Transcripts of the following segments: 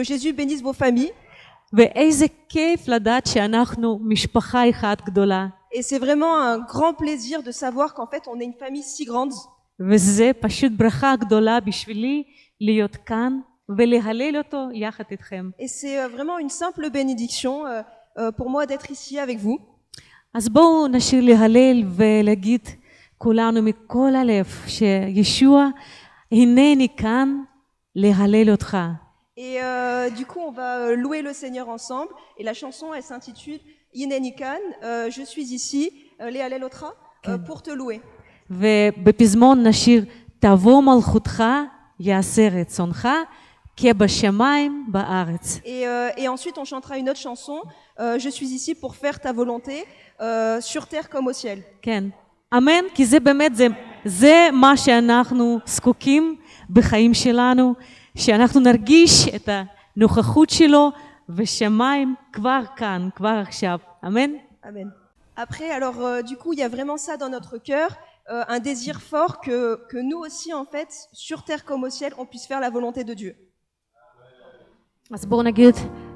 que Jésus bénisse vos familles. ואיזה כיף לדעת שאנחנו משפחה אחת גדולה. Et c'est vraiment un grand plaisir de savoir qu'en fait, on est une famille si grande. וזה פשוט ברכה גדולה בשבילי להיות כאן ולהלל אותו יחד איתכם. Et c'est vraiment une simple bénédiction pour moi d'être ici avec vous. אז בואו נשאיר להלל ולהגיד כולנו מכל הלב שישוע הנני כאן להלל אותך. Et du coup, on va louer le Seigneur ensemble. Et la chanson, elle s'intitule Hineni Kan, je suis ici, Léa Lelotra, pour te louer. ובפזמון נשיר תבוא מלכותך יעשה רצונך כבשמיים בארץ. Et ensuite, on chantera une autre chanson, je suis ici pour faire ta volonté sur terre comme au ciel. כן, אמן, כי זה באמת, זה מה שאנחנו זקוקים בחיים שלנו, שאנחנו נרגיש את הנוכחות שלו ושמיים כבר כאן, כבר עכשיו. אמן? Amen. Après, alors, du coup, il y a vraiment ça dans notre cœur, un désir fort que nous aussi, en fait, sur terre comme au ciel, on puisse faire la volonté de Dieu. אז בואו נגיד,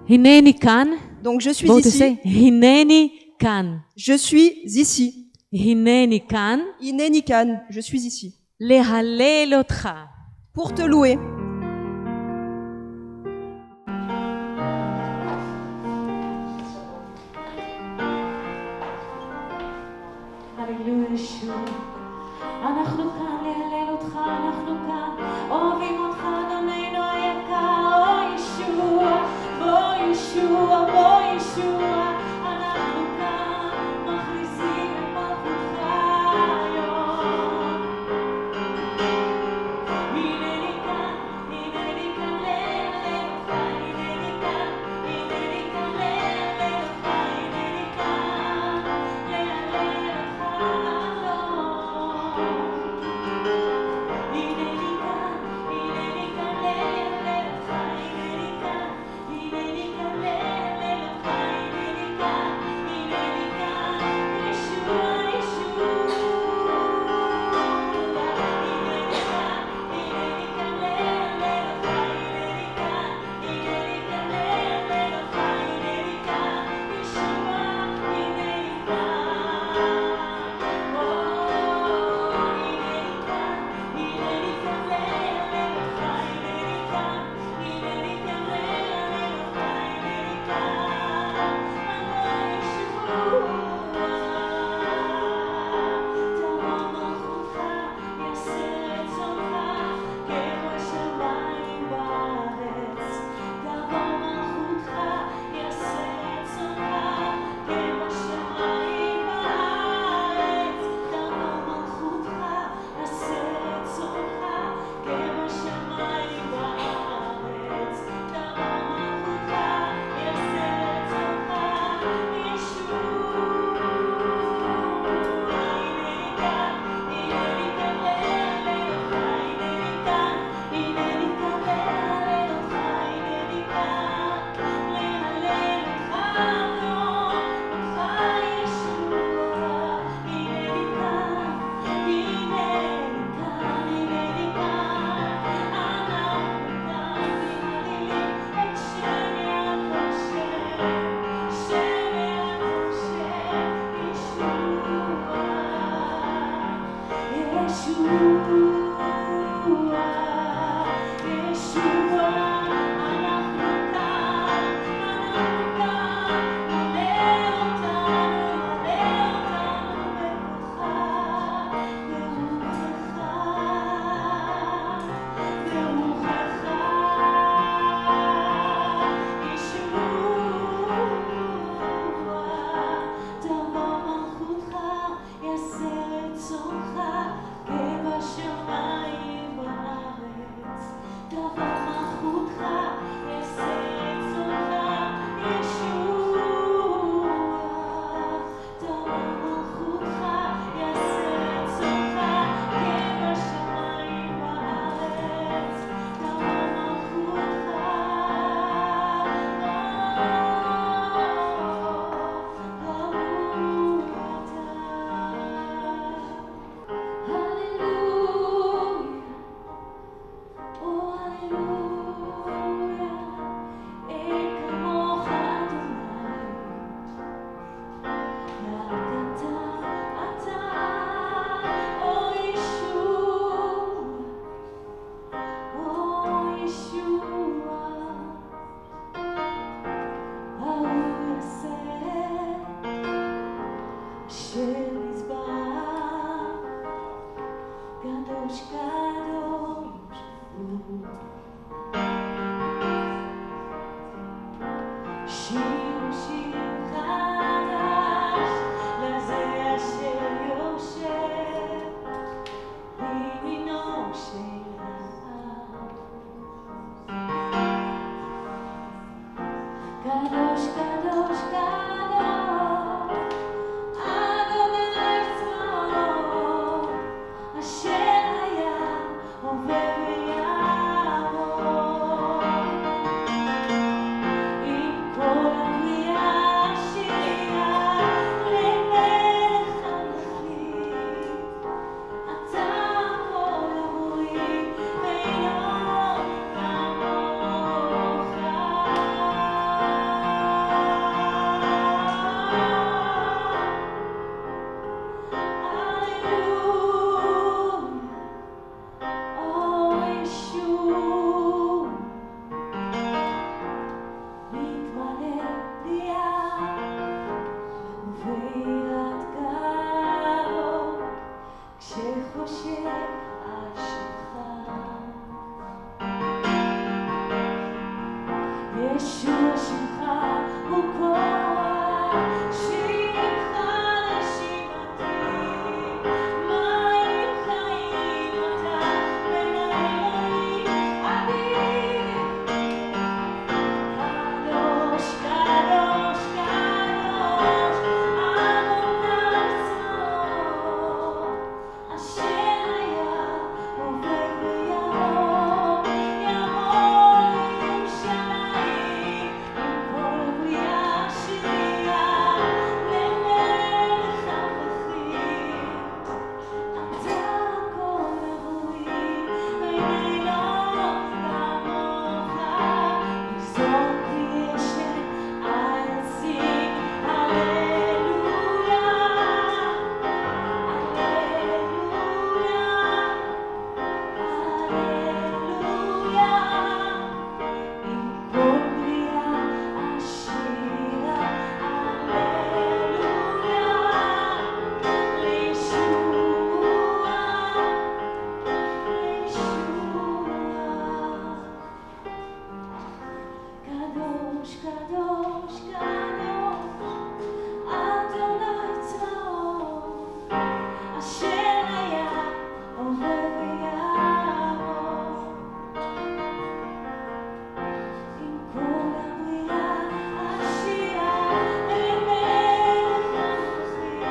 הנני כאן. Donc, je suis בואו ici. תעשה, הנני כאן. Je suis ici. הנני כאן. Hineni Kan, je suis ici. להלל אותך. Pour te louer. אנחנו כאן להלל אותך, אנחנו כאן אוהבים אותך אדוננו היקר, או ישוע, בוא ישוע, בוא ישוע, אנחנו כאן מכריזים את מלכותך היום. הנני כאן, שיר שיר חדש לזה אשר יושב לימינו של האב. קדוש קדוש קדוש אדוני צבאות אשר היה הווה ויעבור. עם כל הבריאה שירה למלך המלכים, אתה כל הבורים ואינו כמוך. ישוע שמך הוא כוח, שמך נשימתי, מים חיים אתה בין האלוהים אדיר. קדוש קדוש קדוש אדוני צבאות אשר היה הווה ויבוא. יבוא לירושלים עם כל הבריאה שירה למלך המלכים. אתה כל הבורים ואינו כמוך. נזעוק וישב על שיא הללויה, הללויה, הללויה. עם כל בריאה השירה הללויה לישוע, לישוע. קדוש קדוש קדוש אדוני צבאות אשר היה הווה ויעבור. עם כל הבריאה השירה למלך המלכים.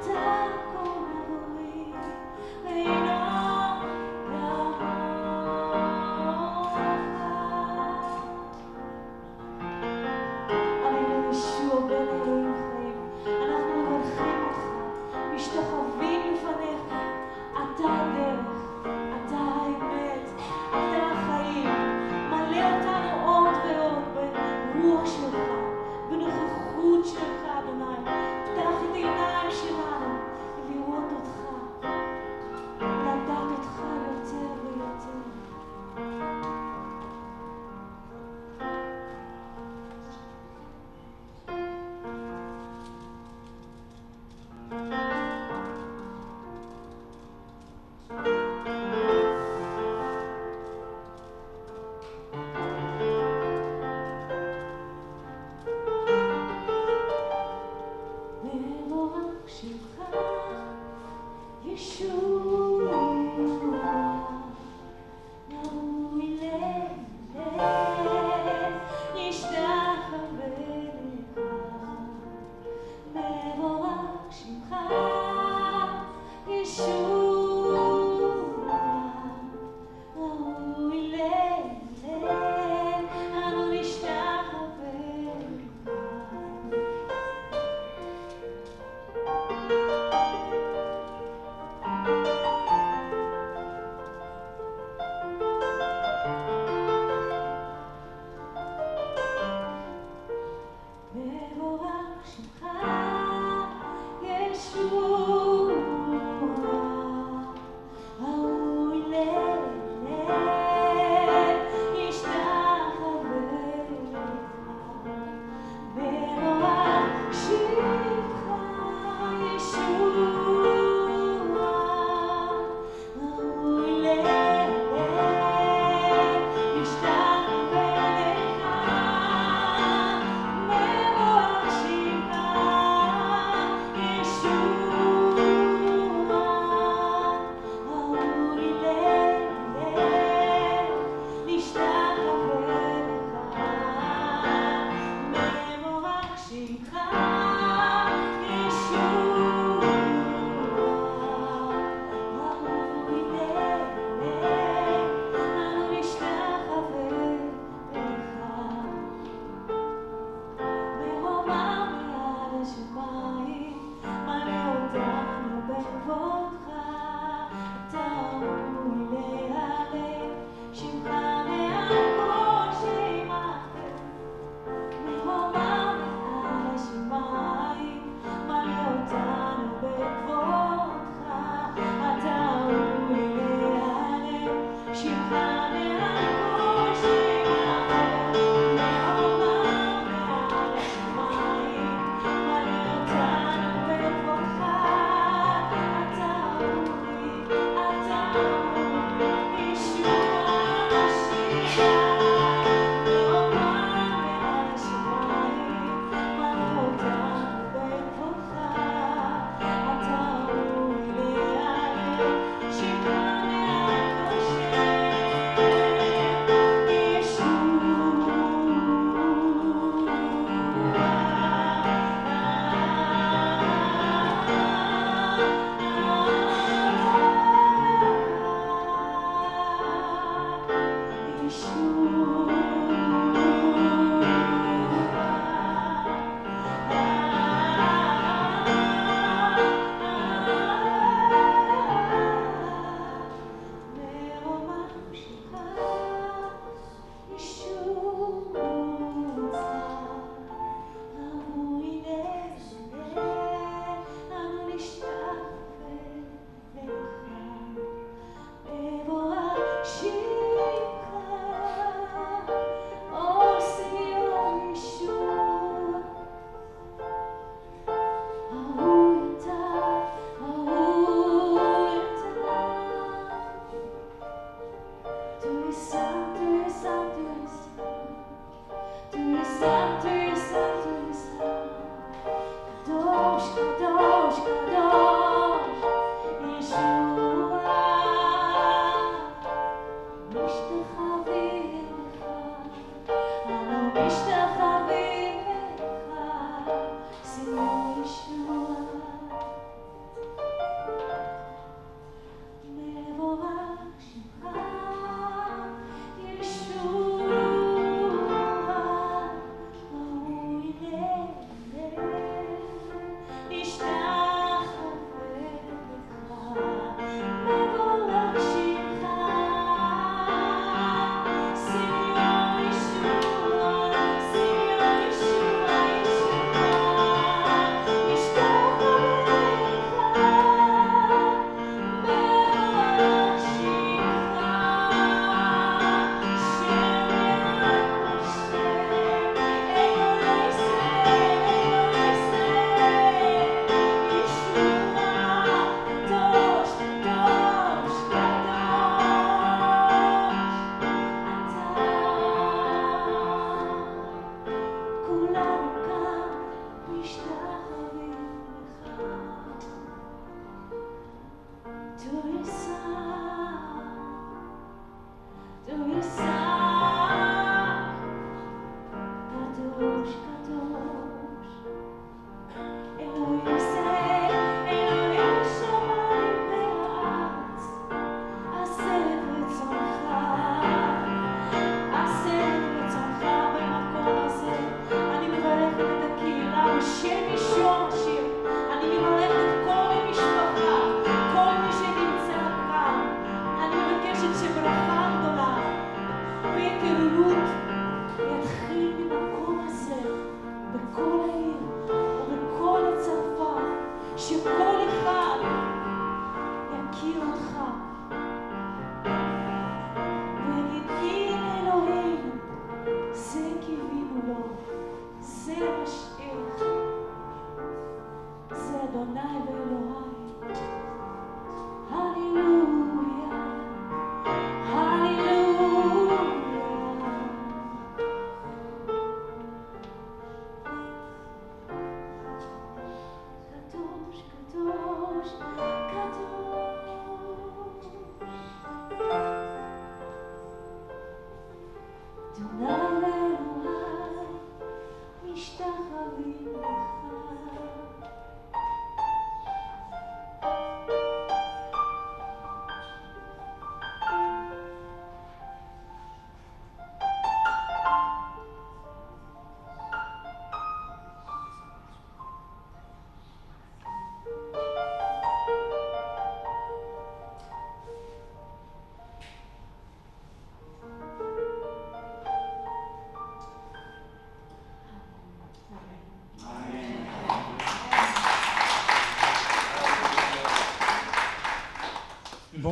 אתה כל הבורים ואינו כמוך.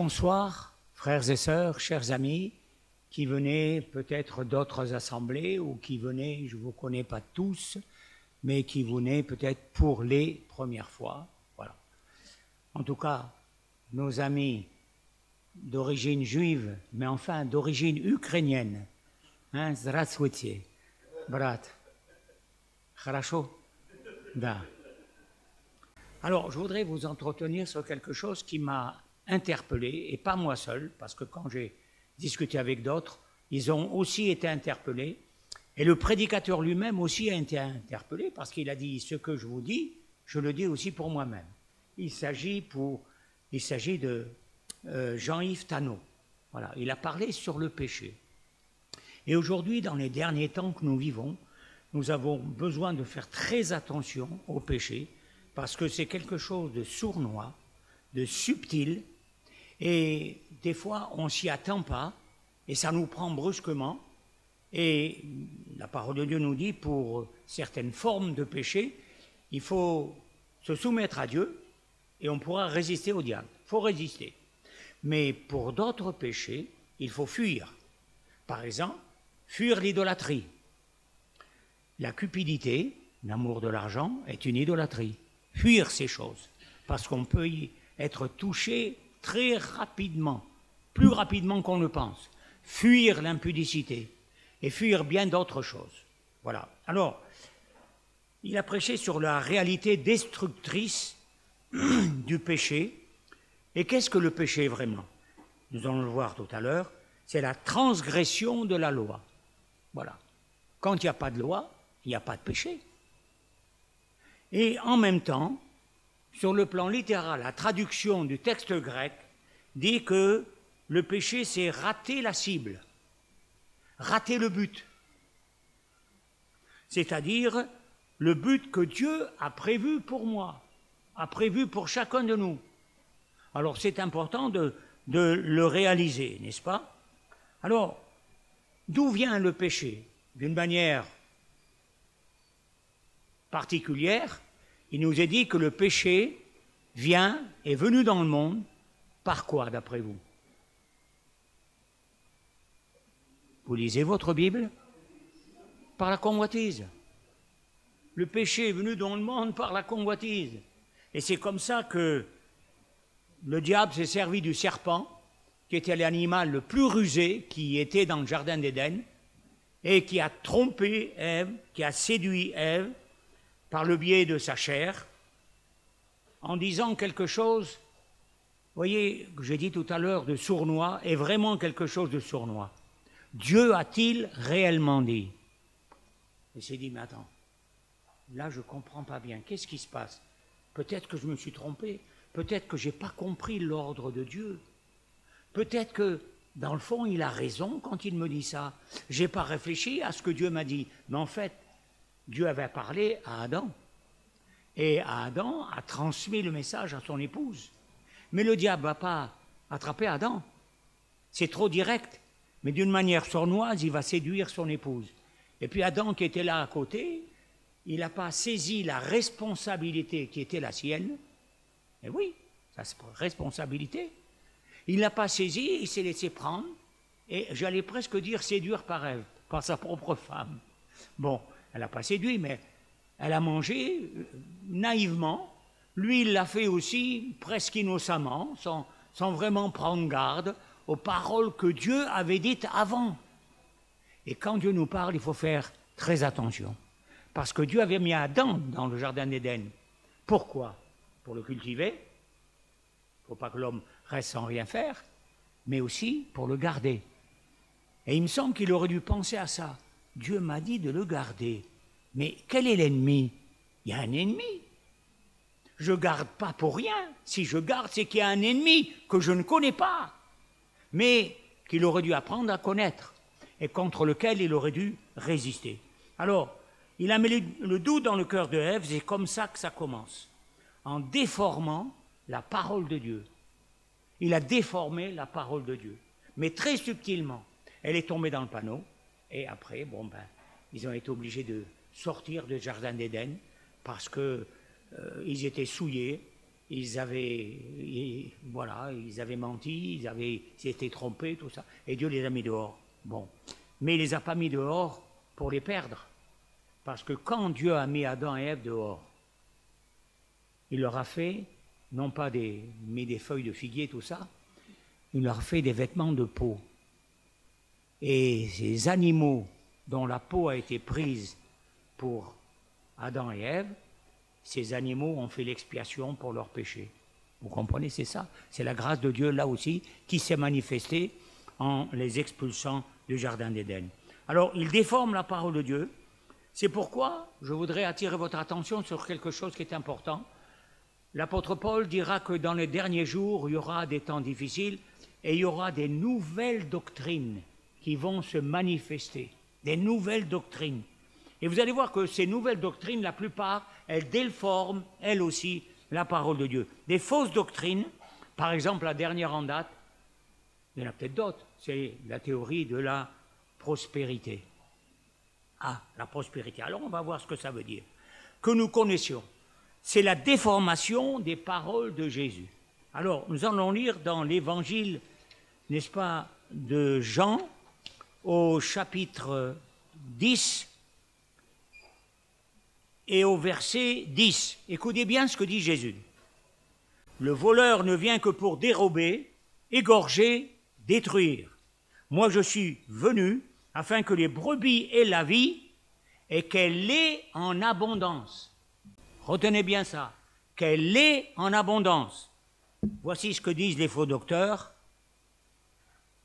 bonsoir, frères et sœurs, chers amis, qui venez peut-être d'autres assemblées ou qui venez, je ne vous connais pas tous, mais qui venez peut-être pour les premières fois. Voilà. En tout cas, nos amis d'origine juive, mais enfin d'origine ukrainienne. Hein, здравствуйте, брат. Хорошо? Да. Alors, je voudrais vous entretenir sur quelque chose qui m'a interpellé, et pas moi seul, parce que quand j'ai discuté avec d'autres, ils ont aussi été interpellés, et le prédicateur lui-même aussi a été interpellé, parce qu'il a dit, ce que je vous dis, je le dis aussi pour moi-même. Il s'agit de Jean-Yves Tanot. Voilà, il a parlé sur le péché. Et aujourd'hui, dans les derniers temps que nous vivons, nous avons besoin de faire très attention au péché, parce que c'est quelque chose de sournois, de subtil, et des fois on ne s'y attend pas, et ça nous prend brusquement, et la parole de Dieu nous dit, pour certaines formes de péché, il faut se soumettre à Dieu, et on pourra résister au diable. Il faut résister. Mais pour d'autres péchés, il faut fuir. Par exemple, fuir l'idolâtrie. La cupidité, l'amour de l'argent, est une idolâtrie. Fuir ces choses, parce qu'on peut y être touché très rapidement, plus rapidement qu'on le pense. Fuir l'impudicité et fuir bien d'autres choses. Voilà. Alors, il a prêché sur la réalité destructrice du péché. Et qu'est-ce que le péché vraiment? Nous allons le voir tout à l'heure. C'est la transgression de la loi. Voilà. Quand il n'y a pas de loi, il n'y a pas de péché. Et en même temps, sur le plan littéral, la traduction du texte grec dit que le péché, c'est rater la cible, rater le but. C'est-à-dire le but que Dieu a prévu pour moi, a prévu pour chacun de nous. Alors c'est important de le réaliser, n'est-ce pas? Alors, d'où vient le péché? D'une manière particulière, il nous est dit que le péché est venu dans le monde, par quoi d'après vous? Vous lisez votre Bible? Par la convoitise. Le péché est venu dans le monde par la convoitise. Et c'est comme ça que le diable s'est servi du serpent, qui était l'animal le plus rusé qui était dans le jardin d'Éden, et qui a trompé Ève, qui a séduit Ève, par le biais de sa chair, en disant quelque chose, vous voyez, que j'ai dit tout à l'heure, de sournois, est vraiment quelque chose de sournois. Dieu a-t-il réellement dit? Il s'est dit, mais attends, là je ne comprends pas bien, qu'est-ce qui se passe? Peut-être que je me suis trompé, peut-être que je n'ai pas compris l'ordre de Dieu, peut-être que, dans le fond, il a raison quand il me dit ça. Je n'ai pas réfléchi à ce que Dieu m'a dit, mais en fait, Dieu avait parlé à Adam. Et Adam a transmis le message à son épouse. Mais le diable ne va pas attraper Adam. C'est trop direct. Mais d'une manière sournoise, il va séduire son épouse. Et puis Adam, qui était là à côté, il n'a pas saisi la responsabilité qui était la sienne. Et oui, ça c'est responsabilité. Il n'a pas saisi, il s'est laissé prendre. Et j'allais presque dire séduire par Ève, par sa propre femme. Bon, elle n'a pas séduit, mais elle a mangé naïvement. Lui, il l'a fait aussi presque innocemment, sans vraiment prendre garde aux paroles que Dieu avait dites avant. Et quand Dieu nous parle, il faut faire très attention. Parce que Dieu avait mis Adam dans le jardin d'Éden. Pourquoi? Pour le cultiver. Il ne faut pas que l'homme reste sans rien faire, mais aussi pour le garder. Et il me semble qu'il aurait dû penser à ça. Dieu m'a dit de le garder. Mais quel est l'ennemi? Il y a un ennemi. Je ne garde pas pour rien. Si je garde, c'est qu'il y a un ennemi que je ne connais pas, mais qu'il aurait dû apprendre à connaître et contre lequel il aurait dû résister. Alors, il a mis le doute dans le cœur de Ève, c'est comme ça que ça commence, en déformant la parole de Dieu. Il a déformé la parole de Dieu, mais très subtilement. Elle est tombée dans le panneau, et après, ils ont été obligés de sortir du jardin d'Éden parce qu'ils étaient souillés ils avaient menti, ils s'étaient trompés, tout ça. Et Dieu les a mis dehors. Bon. Mais il ne les a pas mis dehors pour les perdre. Parce que quand Dieu a mis Adam et Ève dehors, il leur a fait, non pas des feuilles de figuier, tout ça, il leur a fait des vêtements de peau. Et ces animaux dont la peau a été prise pour Adam et Ève, ces animaux ont fait l'expiation pour leurs péchés. Vous comprenez, c'est ça. C'est la grâce de Dieu, là aussi, qui s'est manifestée en les expulsant du Jardin d'Éden. Alors, il déforme la parole de Dieu. C'est pourquoi je voudrais attirer votre attention sur quelque chose qui est important. L'apôtre Paul dira que dans les derniers jours, il y aura des temps difficiles et il y aura des nouvelles doctrines qui vont se manifester. Des nouvelles doctrines. Et vous allez voir que ces nouvelles doctrines, la plupart, elles déforment, elles aussi, la parole de Dieu. Des fausses doctrines, par exemple, la dernière en date, il y en a peut-être d'autres, c'est la théorie de la prospérité. Ah, la prospérité. Alors on va voir ce que ça veut dire. Que nous connaissions. C'est la déformation des paroles de Jésus. Alors, nous allons lire dans l'évangile, n'est-ce pas, de Jean, au chapitre 10, et au verset 10. Écoutez bien ce que dit Jésus. Le voleur ne vient que pour dérober, égorger, détruire. Moi je suis venu afin que les brebis aient la vie et qu'elle l'ait en abondance. Retenez bien ça, qu'elle l'ait en abondance. Voici ce que disent les faux docteurs,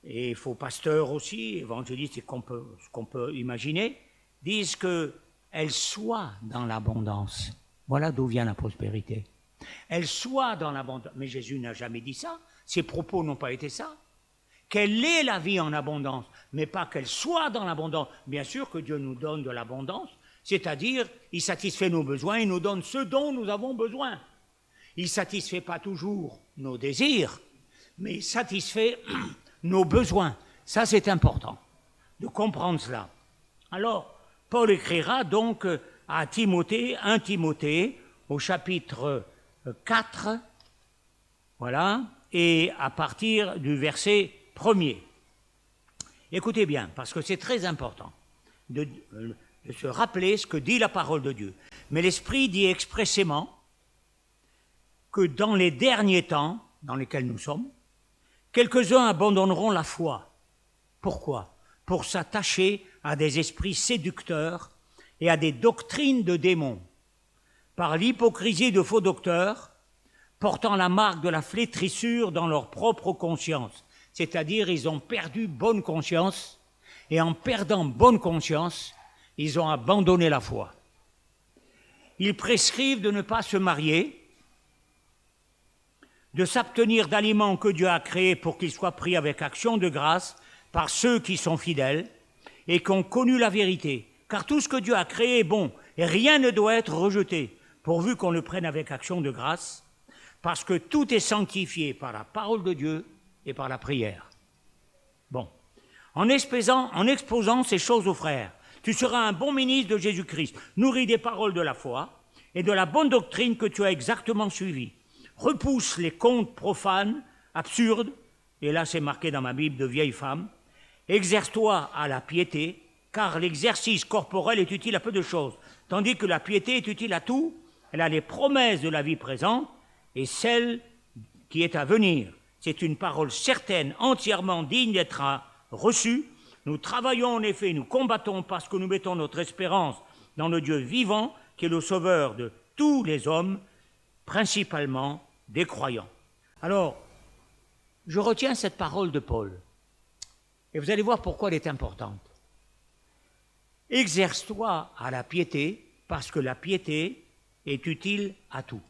et faux pasteurs aussi, évangélistes, et ce qu'on peut imaginer, disent qu'elle soit dans l'abondance. Voilà d'où vient la prospérité. Elle soit dans l'abondance. Mais Jésus n'a jamais dit ça. Ses propos n'ont pas été ça. Qu'elle ait la vie en abondance, mais pas qu'elle soit dans l'abondance. Bien sûr que Dieu nous donne de l'abondance, c'est-à-dire, il satisfait nos besoins, il nous donne ce dont nous avons besoin. Il ne satisfait pas toujours nos désirs, mais il satisfait nos besoins. Ça, c'est important de comprendre cela. Alors, Paul écrira donc à Timothée, 1 Timothée, au chapitre 4, voilà, et à partir du verset 1er. Écoutez bien, parce que c'est très important de se rappeler ce que dit la parole de Dieu. Mais l'Esprit dit expressément que dans les derniers temps dans lesquels nous sommes, quelques-uns abandonneront la foi. Pourquoi? Pour s'attacher à des esprits séducteurs et à des doctrines de démons, par l'hypocrisie de faux docteurs, portant la marque de la flétrissure dans leur propre conscience. C'est-à-dire, ils ont perdu bonne conscience, et en perdant bonne conscience, ils ont abandonné la foi. Ils prescrivent de ne pas se marier, de s'abstenir d'aliments que Dieu a créés pour qu'ils soient pris avec action de grâce par ceux qui sont fidèles et qui ont connu la vérité. Car tout ce que Dieu a créé est bon, et rien ne doit être rejeté, pourvu qu'on le prenne avec action de grâce, parce que tout est sanctifié par la parole de Dieu et par la prière. Bon, en exposant ces choses aux frères, tu seras un bon ministre de Jésus-Christ, nourri des paroles de la foi et de la bonne doctrine que tu as exactement suivie. Repousse les contes profanes, absurdes, et là c'est marqué dans ma Bible de vieille femme, exerce-toi à la piété, car l'exercice corporel est utile à peu de choses, tandis que la piété est utile à tout, elle a les promesses de la vie présente et celle qui est à venir. C'est une parole certaine, entièrement digne d'être reçue. Nous travaillons en effet, nous combattons parce que nous mettons notre espérance dans le Dieu vivant, qui est le sauveur de tous les hommes, principalement des croyants. Alors, je retiens cette parole de Paul, et vous allez voir pourquoi elle est importante. Exerce-toi à la piété, parce que la piété est utile à tout.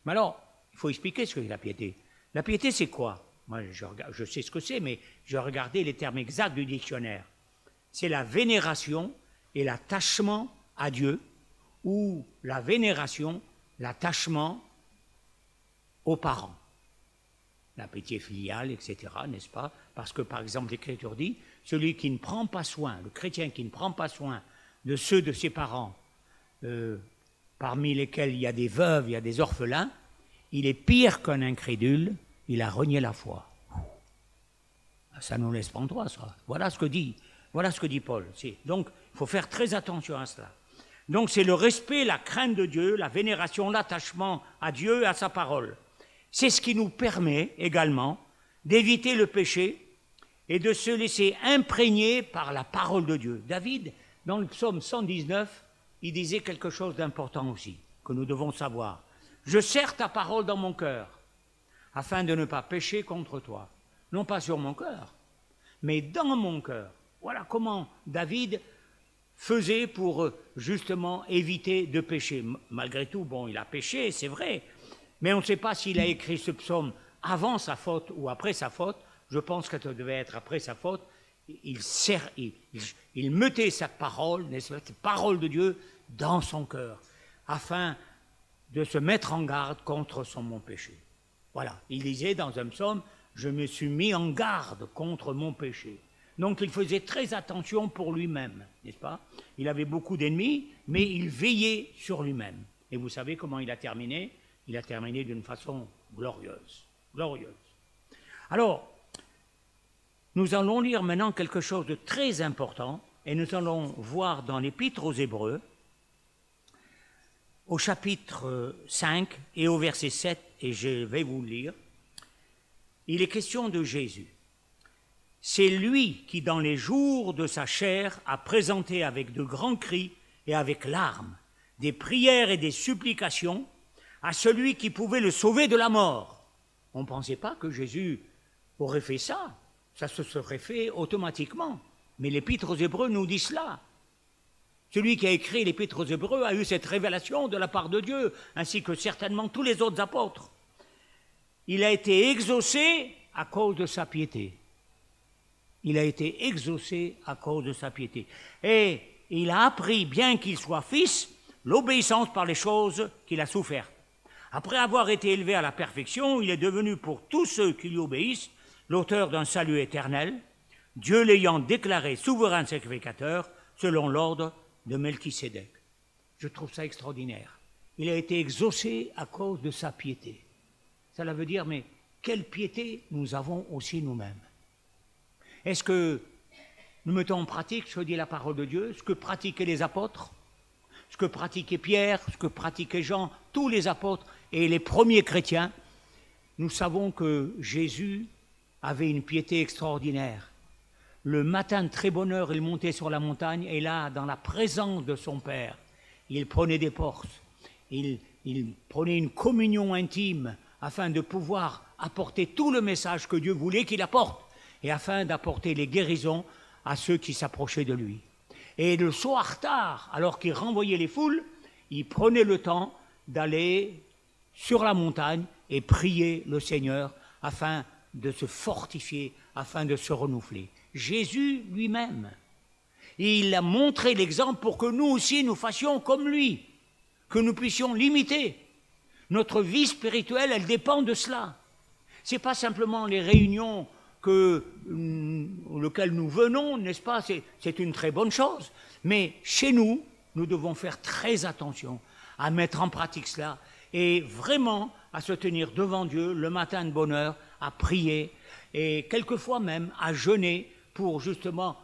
Mais alors, il faut expliquer ce que c'est la piété. La piété, c'est quoi? Moi, je sais ce que c'est, mais je vais regarder les termes exacts du dictionnaire. C'est la vénération et l'attachement à Dieu, ou la vénération, l'attachement aux parents. La pitié filiale, etc., n'est-ce pas? Parce que, par exemple, l'Écriture dit, celui qui ne prend pas soin, le chrétien qui ne prend pas soin de ceux de ses parents, parmi lesquels il y a des veuves, il y a des orphelins, il est pire qu'un incrédule, il a renié la foi. Ça nous laisse prendre ça. Voilà ce que dit Paul. Donc, il faut faire très attention à cela. Donc, c'est le respect, la crainte de Dieu, la vénération, l'attachement à Dieu et à sa parole. C'est ce qui nous permet également d'éviter le péché et de se laisser imprégner par la parole de Dieu. David, dans le psaume 119, il disait quelque chose d'important aussi, que nous devons savoir. « Je serre ta parole dans mon cœur, afin de ne pas pécher contre toi. » Non pas sur mon cœur, mais dans mon cœur. Voilà comment David faisait pour justement éviter de pécher. Malgré tout, bon, il a péché, c'est vrai, mais on ne sait pas s'il a écrit ce psaume avant sa faute ou après sa faute. Je pense que ça devait être après sa faute. Il mettait sa parole, cette parole de Dieu, dans son cœur, afin de se mettre en garde contre mon péché. Voilà, il disait dans un psaume, « Je me suis mis en garde contre mon péché ». Donc il faisait très attention pour lui-même, n'est-ce pas? Il avait beaucoup d'ennemis, mais il veillait sur lui-même. Et vous savez comment il a terminé? Il a terminé d'une façon glorieuse, glorieuse. Alors, nous allons lire maintenant quelque chose de très important, et nous allons voir dans l'Épître aux Hébreux, au chapitre 5 et au verset 7, et je vais vous le lire, il est question de Jésus. C'est lui qui, dans les jours de sa chair, a présenté avec de grands cris et avec larmes des prières et des supplications à celui qui pouvait le sauver de la mort. On ne pensait pas que Jésus aurait fait ça. Ça se serait fait automatiquement. Mais l'Épître aux Hébreux nous dit cela. Celui qui a écrit l'Épître aux Hébreux a eu cette révélation de la part de Dieu, ainsi que certainement tous les autres apôtres. Il a été exaucé à cause de sa piété. Il a été exaucé à cause de sa piété. Et il a appris, bien qu'il soit fils, l'obéissance par les choses qu'il a souffertes. Après avoir été élevé à la perfection, il est devenu pour tous ceux qui lui obéissent l'auteur d'un salut éternel, Dieu l'ayant déclaré souverain sacrificateur selon l'ordre de Melchisédek. Je trouve ça extraordinaire. Il a été exaucé à cause de sa piété. Cela veut dire, mais quelle piété nous avons aussi nous-mêmes? Est-ce que nous mettons en pratique ce que dit la parole de Dieu, ce que pratiquaient les apôtres, ce que pratiquait Pierre, ce que pratiquait Jean, tous les apôtres et les premiers chrétiens? Nous savons que Jésus avait une piété extraordinaire. Le matin de très bonne heure, il montait sur la montagne et là, dans la présence de son Père, il prenait des portes, il prenait une communion intime afin de pouvoir apporter tout le message que Dieu voulait qu'il apporte et afin d'apporter les guérisons à ceux qui s'approchaient de lui. Et le soir tard, alors qu'il renvoyait les foules, il prenait le temps d'aller sur la montagne et prier le Seigneur afin de se fortifier, afin de se renouveler. Jésus lui-même, il a montré l'exemple pour que nous aussi nous fassions comme lui, que nous puissions l'imiter. Notre vie spirituelle, elle dépend de cela. Ce n'est pas simplement les réunions auxquelles nous venons, n'est-ce pas? C'est une très bonne chose. Mais chez nous, nous devons faire très attention à mettre en pratique cela et vraiment à se tenir devant Dieu le matin de bonne heure, à prier et quelquefois même à jeûner pour justement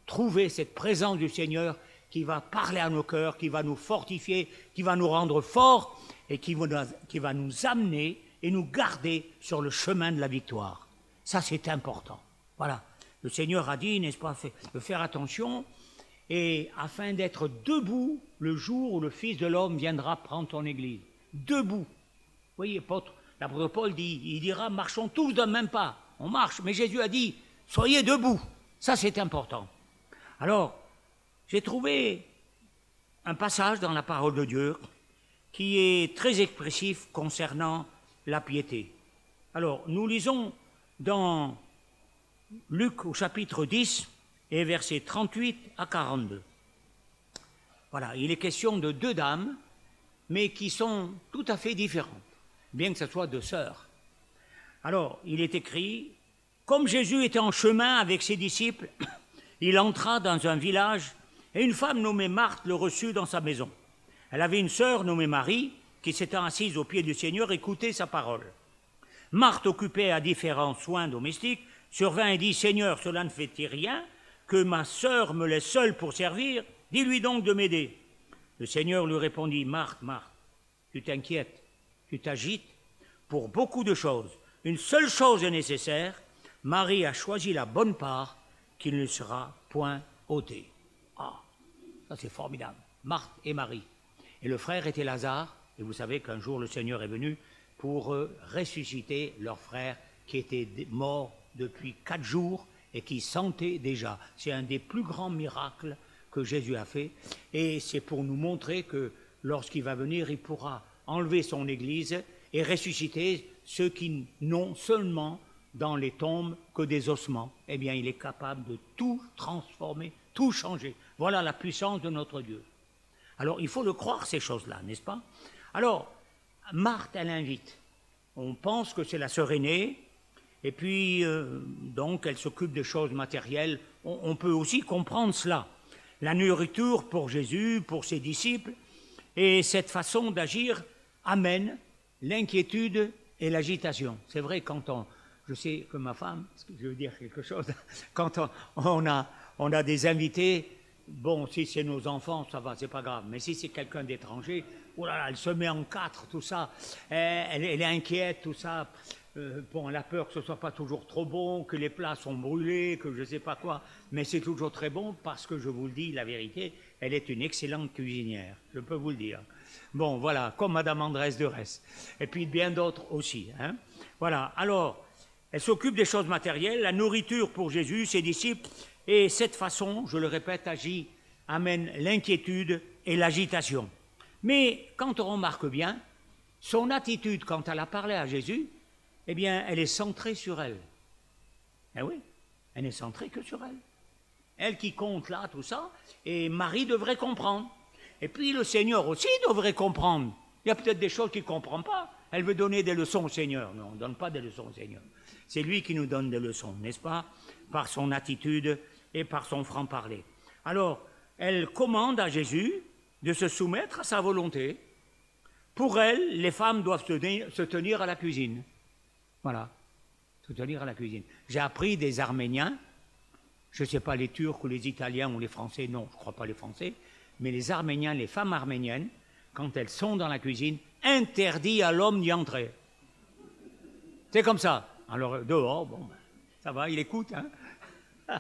trouver cette présence du Seigneur qui va parler à nos cœurs, qui va nous fortifier, qui va nous rendre forts et qui va nous amener et nous garder sur le chemin de la victoire. Ça, c'est important. Voilà. Le Seigneur a dit, n'est-ce pas, de faire attention et afin d'être debout le jour où le Fils de l'homme viendra prendre ton Église. Debout. Vous voyez, l'apôtre Paul dit, il dira, marchons tous d'un même pas. On marche, mais Jésus a dit, soyez debout. Ça, c'est important. Alors, j'ai trouvé un passage dans la parole de Dieu qui est très expressif concernant la piété. Alors, nous lisons dans Luc au chapitre 10 et versets 38 à 42. Voilà, il est question de deux dames, mais qui sont tout à fait différentes, bien que ce soit deux sœurs. Alors, il est écrit, comme Jésus était en chemin avec ses disciples, il entra dans un village et une femme nommée Marthe le reçut dans sa maison. Elle avait une sœur nommée Marie qui s'étant assise aux pieds du Seigneur, écoutait sa parole. Marthe, occupée à différents soins domestiques, survint et dit, « Seigneur, cela ne fait-il rien que ma sœur me laisse seule pour servir? Dis-lui donc de m'aider. » Le Seigneur lui répondit, « Marthe, Marthe, tu t'inquiètes, tu t'agites pour beaucoup de choses. Une seule chose est nécessaire. Marie a choisi la bonne part qui ne sera point ôtée. » Ah, ça c'est formidable. Marthe et Marie. Et le frère était Lazare. Et vous savez qu'un jour le Seigneur est venu pour ressusciter leur frère qui était mort depuis 4 jours et qui sentait déjà. C'est un des plus grands miracles que Jésus a fait. Et c'est pour nous montrer que lorsqu'il va venir, il pourra enlever son Église et ressusciter ceux qui n'ont seulement dans les tombes que des ossements. Eh bien, il est capable de tout transformer, tout changer. Voilà la puissance de notre Dieu. Alors, il faut le croire, ces choses-là, n'est-ce pas? Alors, Marthe, elle invite. On pense que c'est la sœur aînée, et puis, donc, elle s'occupe des choses matérielles. On peut aussi comprendre cela. La nourriture pour Jésus, pour ses disciples, et cette façon d'agir amène l'inquiétude et l'agitation. C'est vrai, quand je sais que ma femme, je veux dire quelque chose, quand on a des invités, bon, si c'est nos enfants, ça va, c'est pas grave, mais si c'est quelqu'un d'étranger, oh là là, elle se met en 4, tout ça, elle est inquiète, tout ça, bon, elle a peur que ce soit pas toujours trop bon, que les plats sont brûlés, que je sais pas quoi, mais c'est toujours très bon parce que je vous le dis, la vérité, elle est une excellente cuisinière, je peux vous le dire. Bon, voilà, comme Madame Andrés de Resse, et puis bien d'autres aussi, hein. Voilà, alors, elle s'occupe des choses matérielles, la nourriture pour Jésus, ses disciples, et cette façon, je le répète, amène l'inquiétude et l'agitation. Mais quand on remarque bien, son attitude quand elle a parlé à Jésus, eh bien, elle est centrée sur elle. Eh oui, elle n'est centrée que sur elle. Elle qui compte là, tout ça, et Marie devrait comprendre. Et puis le Seigneur aussi devrait comprendre. Il y a peut-être des choses qu'il ne comprend pas. Elle veut donner des leçons au Seigneur. Non, on ne donne pas des leçons au Seigneur. C'est lui qui nous donne des leçons, n'est-ce pas? Par son attitude et par son franc-parler. Alors, elle commande à Jésus de se soumettre à sa volonté. Pour elle, les femmes doivent se tenir à la cuisine. Voilà, se tenir à la cuisine. J'ai appris des Arméniens, je ne sais pas les Turcs ou les Italiens ou les Français, non, je ne crois pas les Français, mais les Arméniens, les femmes arméniennes, quand elles sont dans la cuisine, interdit à l'homme d'y entrer. C'est comme ça. Alors, dehors, bon, ça va, il écoute, hein.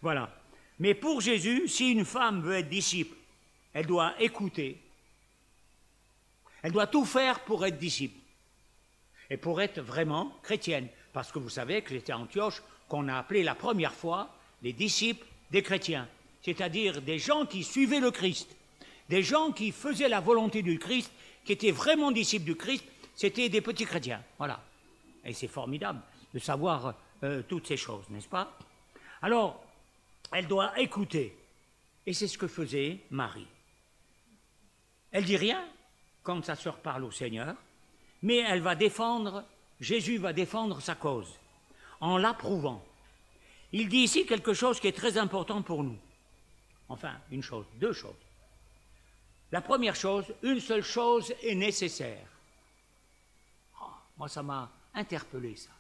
Voilà. Mais pour Jésus, si une femme veut être disciple, elle doit écouter. Elle doit tout faire pour être disciple. Et pour être vraiment chrétienne. Parce que vous savez que c'était à Antioche qu'on a appelé la première fois les disciples des chrétiens. C'est-à-dire des gens qui suivaient le Christ. Des gens qui faisaient la volonté du Christ, qui étaient vraiment disciples du Christ. C'était des petits chrétiens. Voilà. Et c'est formidable de savoir toutes ces choses, n'est-ce pas? Alors, elle doit écouter. Et c'est ce que faisait Marie. Elle dit rien quand sa sœur parle au Seigneur, mais elle va défendre, Jésus va défendre sa cause, en l'approuvant. Il dit ici quelque chose qui est très important pour nous. Enfin, une chose, 2 choses. La première chose, une seule chose est nécessaire. Oh, moi, ça m'a interpellé, ça.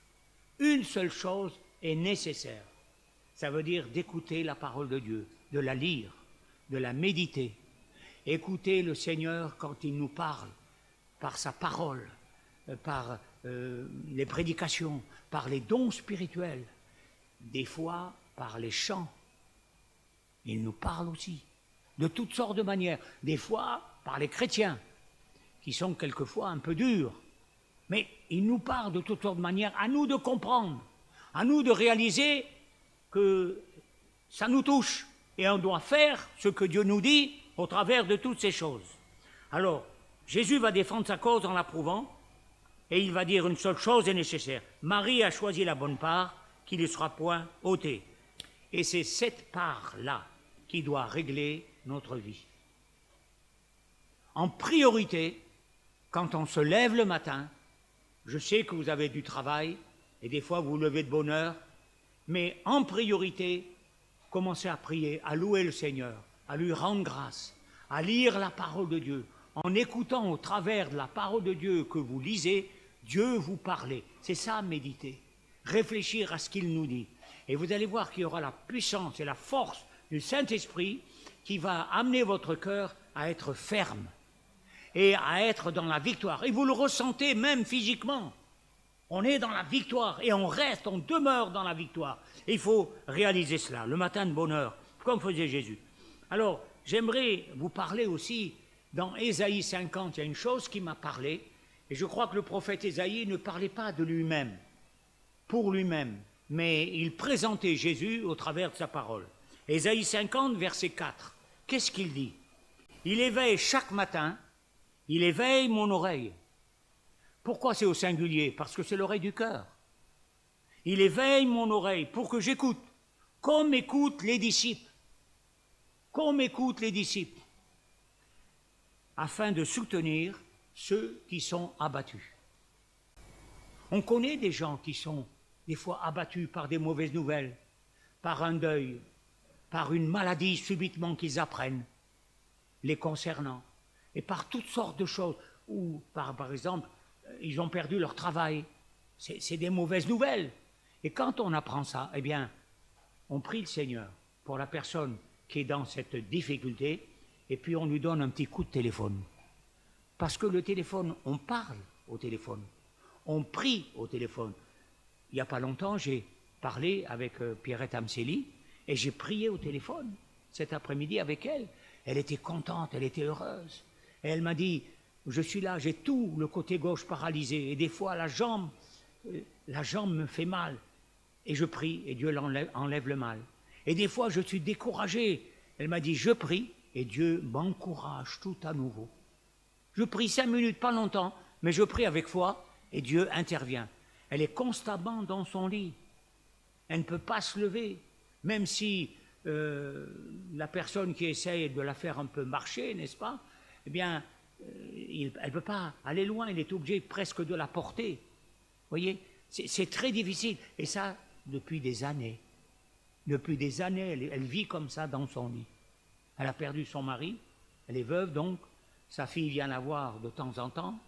Une seule chose est nécessaire. Ça veut dire d'écouter la parole de Dieu, de la lire, de la méditer. Écouter le Seigneur quand il nous parle, par sa parole, par les prédications, par les dons spirituels, des fois par les chants. Il nous parle aussi, de toutes sortes de manières, des fois par les chrétiens, qui sont quelquefois un peu durs. Mais il nous parle de toutes sortes de manières, à nous de comprendre, à nous de réaliser que ça nous touche et on doit faire ce que Dieu nous dit au travers de toutes ces choses. Alors, Jésus va défendre sa cause en l'approuvant et il va dire une seule chose est nécessaire. Marie a choisi la bonne part qui ne sera point ôtée. Et c'est cette part-là qui doit régler notre vie. En priorité, quand on se lève le matin, je sais que vous avez du travail et des fois vous vous levez de bonne heure, mais en priorité, commencez à prier, à louer le Seigneur, à lui rendre grâce, à lire la parole de Dieu, en écoutant au travers de la parole de Dieu que vous lisez, Dieu vous parle. C'est ça, méditer. Réfléchir à ce qu'il nous dit. Et vous allez voir qu'il y aura la puissance et la force du Saint-Esprit qui va amener votre cœur à être ferme et à être dans la victoire. Et vous le ressentez même physiquement. On est dans la victoire et on reste, on demeure dans la victoire. Et il faut réaliser cela, le matin de bonne heure, comme faisait Jésus. Alors, j'aimerais vous parler aussi, dans Ésaïe 50, il y a une chose qui m'a parlé, et je crois que le prophète Ésaïe ne parlait pas de lui-même, pour lui-même, mais il présentait Jésus au travers de sa parole. Ésaïe 50, verset 4, qu'est-ce qu'il dit? Il éveille chaque matin, il éveille mon oreille. Pourquoi c'est au singulier? Parce que c'est l'oreille du cœur. Il éveille mon oreille pour que j'écoute, comme écoutent les disciples, comme écoutent les disciples, afin de soutenir ceux qui sont abattus. On connaît des gens qui sont des fois abattus par des mauvaises nouvelles, par un deuil, par une maladie subitement qu'ils apprennent, les concernant, et par toutes sortes de choses, ou par exemple, ils ont perdu leur travail. C'est des mauvaises nouvelles. Et quand on apprend ça, eh bien, on prie le Seigneur pour la personne qui est dans cette difficulté, et puis on lui donne un petit coup de téléphone. Parce que le téléphone, on parle au téléphone, on prie au téléphone. Il n'y a pas longtemps, j'ai parlé avec Pierrette Amseli, et j'ai prié au téléphone cet après-midi avec elle. Elle était contente, elle était heureuse. Et elle m'a dit, je suis là, j'ai tout le côté gauche paralysé, et des fois la jambe me fait mal. Et je prie, et Dieu enlève le mal. Et des fois, je suis découragé. Elle m'a dit, je prie, et Dieu m'encourage tout à nouveau. Je prie 5 minutes, pas longtemps, mais je prie avec foi, et Dieu intervient. Elle est constamment dans son lit. Elle ne peut pas se lever, même si la personne qui essaye de la faire un peu marcher, n'est-ce pas? Eh bien, elle ne peut pas aller loin, il est obligé presque de la porter. Vous voyez, c'est très difficile. Et ça, depuis des années. Depuis des années, elle vit comme ça dans son lit. Elle a perdu son mari, elle est veuve donc, sa fille vient la voir de temps en temps.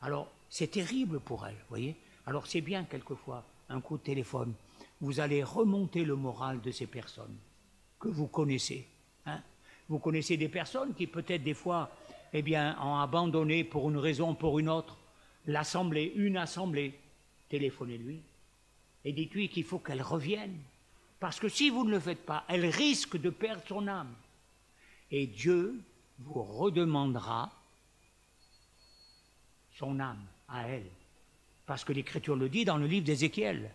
Alors, c'est terrible pour elle, vous voyez. Alors, c'est bien quelquefois, un coup de téléphone. Vous allez remonter le moral de ces personnes que vous connaissez. Hein. Vous connaissez des personnes qui peut-être des fois, eh bien, ont abandonné pour une raison, pour une autre, l'assemblée, une assemblée. Téléphonez-lui et dites-lui qu'il faut qu'elle revienne. Parce que si vous ne le faites pas, elle risque de perdre son âme. Et Dieu vous redemandera son âme à elle. Parce que l'Écriture le dit dans le livre d'Ézéchiel.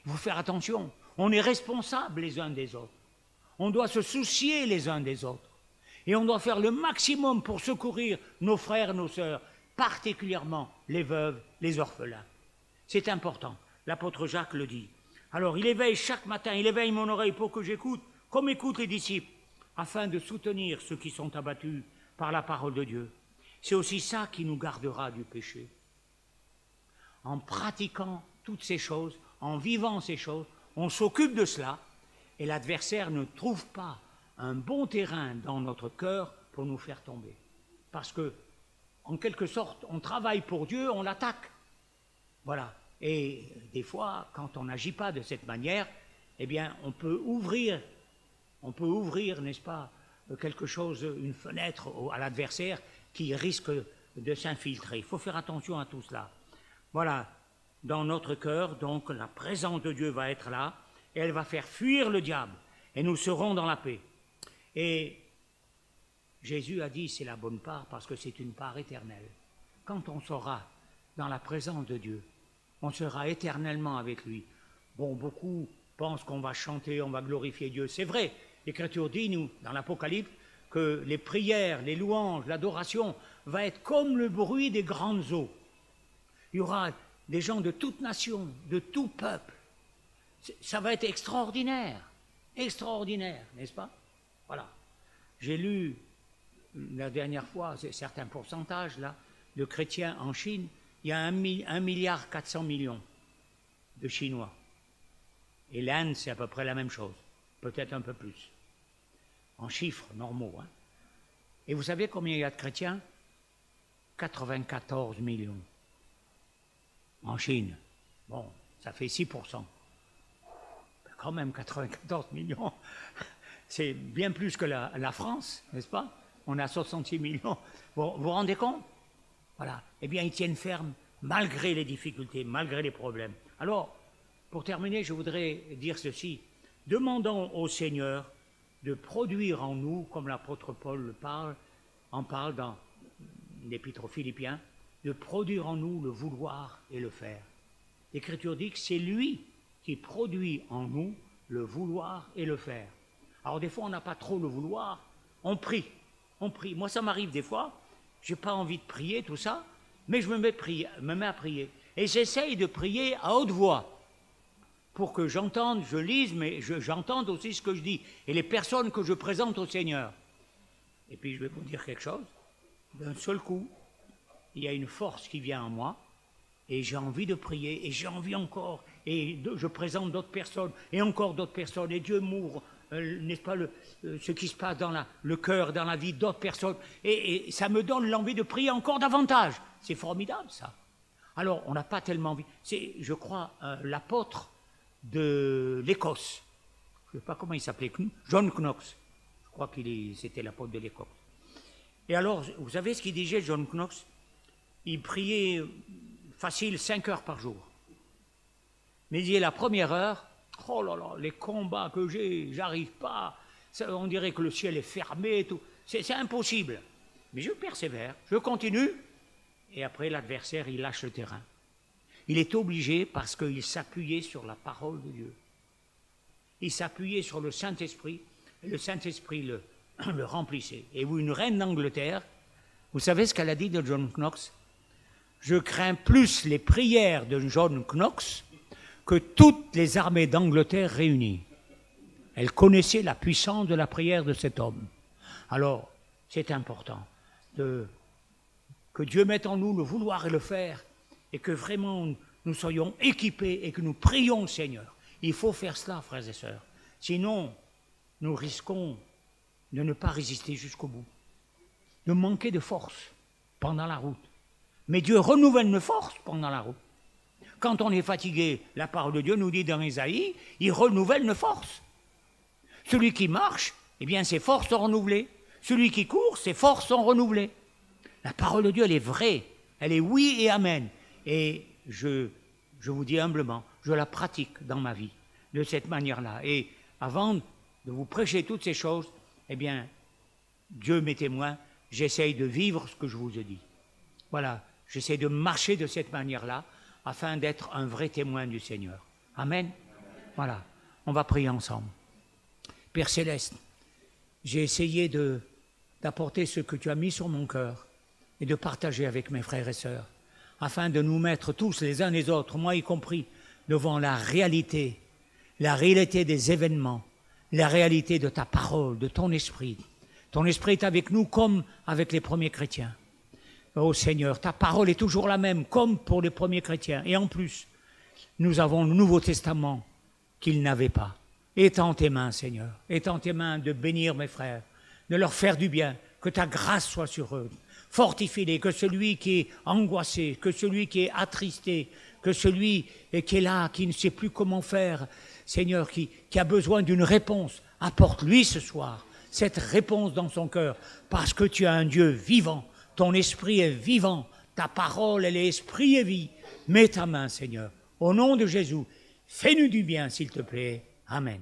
Il faut faire attention. On est responsables les uns des autres. On doit se soucier les uns des autres. Et on doit faire le maximum pour secourir nos frères, nos sœurs, particulièrement les veuves, les orphelins. C'est important. L'apôtre Jacques le dit. Alors, il éveille chaque matin, il éveille mon oreille pour que j'écoute, comme écoutent les disciples, afin de soutenir ceux qui sont abattus par la parole de Dieu. C'est aussi ça qui nous gardera du péché. En pratiquant toutes ces choses, en vivant ces choses, on s'occupe de cela, et l'adversaire ne trouve pas un bon terrain dans notre cœur pour nous faire tomber. Parce que, en quelque sorte, on travaille pour Dieu, on l'attaque. Voilà. Et des fois, quand on n'agit pas de cette manière, eh bien, on peut ouvrir, n'est-ce pas, quelque chose, une fenêtre à l'adversaire qui risque de s'infiltrer. Il faut faire attention à tout cela. Voilà. Dans notre cœur, donc, la présence de Dieu va être là, et elle va faire fuir le diable, et nous serons dans la paix. Et Jésus a dit, c'est la bonne part, parce que c'est une part éternelle. Quand on sera dans la présence de Dieu, on sera éternellement avec lui. Bon, beaucoup pensent qu'on va chanter, on va glorifier Dieu. C'est vrai, l'Écriture dit, nous, dans l'Apocalypse, que les prières, les louanges, l'adoration va être comme le bruit des grandes eaux. Il y aura des gens de toute nation, de tout peuple. Ça va être extraordinaire, n'est-ce pas? Voilà. J'ai lu la dernière fois, certains pourcentages là, de chrétiens en Chine, il y a 1,4 milliard de Chinois. Et l'Inde, c'est à peu près la même chose, peut-être un peu plus, en chiffres normaux. Hein. Et vous savez combien il y a de chrétiens? 94 millions. En Chine, bon, ça fait 6%. Quand même 94 millions, c'est bien plus que la France, n'est-ce pas? On a 66 millions. Bon, vous vous rendez compte? Voilà. Eh bien, ils tiennent ferme malgré les difficultés, malgré les problèmes. Alors, pour terminer, je voudrais dire ceci. Demandons au Seigneur de produire en nous, comme l'apôtre Paul en parle dans l'Épître aux Philippiens, de produire en nous le vouloir et le faire. L'Écriture dit que c'est lui qui produit en nous le vouloir et le faire. Alors des fois, on n'a pas trop le vouloir, on prie. Moi, ça m'arrive des fois, je n'ai pas envie de prier, tout ça, mais je me mets à prier. Et j'essaye de prier à haute voix pour que j'entende, je lise, mais j'entende aussi ce que je dis et les personnes que je présente au Seigneur. Et puis, je vais vous dire quelque chose. D'un seul coup, il y a une force qui vient en moi et j'ai envie de prier et j'ai envie encore. Et je présente d'autres personnes et encore d'autres personnes et Dieu m'ouvre, n'est-ce pas, ce qui se passe dans le cœur, dans la vie d'autres personnes. Et ça me donne l'envie de prier encore davantage. C'est formidable, ça. Alors, on n'a pas tellement envie. C'est, je crois, l'apôtre de l'Écosse. Je ne sais pas comment il s'appelait, John Knox. Je crois c'était l'apôtre de l'Écosse. Et alors, vous savez ce qu'il disait, John Knox? Il priait facile 5 heures par jour. Mais il disait la première heure, oh là là, les combats que j'ai, j'arrive pas. On dirait que le ciel est fermé, tout. C'est impossible. Mais je persévère, je continue. Et après, l'adversaire, il lâche le terrain. Il est obligé parce qu'il s'appuyait sur la parole de Dieu. Il s'appuyait sur le Saint-Esprit, et le Saint-Esprit le remplissait. Et une reine d'Angleterre, vous savez ce qu'elle a dit de John Knox? Je crains plus les prières de John Knox que toutes les armées d'Angleterre réunies. Elle connaissait la puissance de la prière de cet homme. Alors, c'est important que Dieu mette en nous le vouloir et le faire, et que vraiment nous soyons équipés et que nous prions le Seigneur. Il faut faire cela, frères et sœurs. Sinon, nous risquons de ne pas résister jusqu'au bout, de manquer de force pendant la route. Mais Dieu renouvelle nos forces pendant la route. Quand on est fatigué, la parole de Dieu nous dit dans Ésaïe, il renouvelle nos forces. Celui qui marche, eh bien ses forces sont renouvelées. Celui qui court, ses forces sont renouvelées. La parole de Dieu, elle est vraie. Elle est oui et amen. Et je vous dis humblement, je la pratique dans ma vie de cette manière-là. Et avant de vous prêcher toutes ces choses, eh bien, Dieu m'est témoin, j'essaye de vivre ce que je vous ai dit. Voilà, j'essaie de marcher de cette manière-là afin d'être un vrai témoin du Seigneur. Amen. Voilà, on va prier ensemble. Père Céleste, j'ai essayé d'apporter ce que tu as mis sur mon cœur et de partager avec mes frères et sœurs, afin de nous mettre tous les uns les autres, moi y compris, devant la réalité des événements, la réalité de ta parole, de ton esprit. Ton esprit est avec nous comme avec les premiers chrétiens. Oh Seigneur, ta parole est toujours la même, comme pour les premiers chrétiens. Et en plus, nous avons le Nouveau Testament qu'ils n'avaient pas. Étends tes mains, Seigneur, étends tes mains de bénir mes frères, de leur faire du bien, que ta grâce soit sur eux. Fortifie-les, que celui qui est angoissé, que celui qui est attristé, que celui qui est là, qui ne sait plus comment faire, Seigneur, qui a besoin d'une réponse, apporte-lui ce soir cette réponse dans son cœur, parce que tu as un Dieu vivant, ton esprit est vivant, ta parole, elle est esprit et vie. Mets ta main, Seigneur, au nom de Jésus, fais-nous du bien, s'il te plaît. Amen.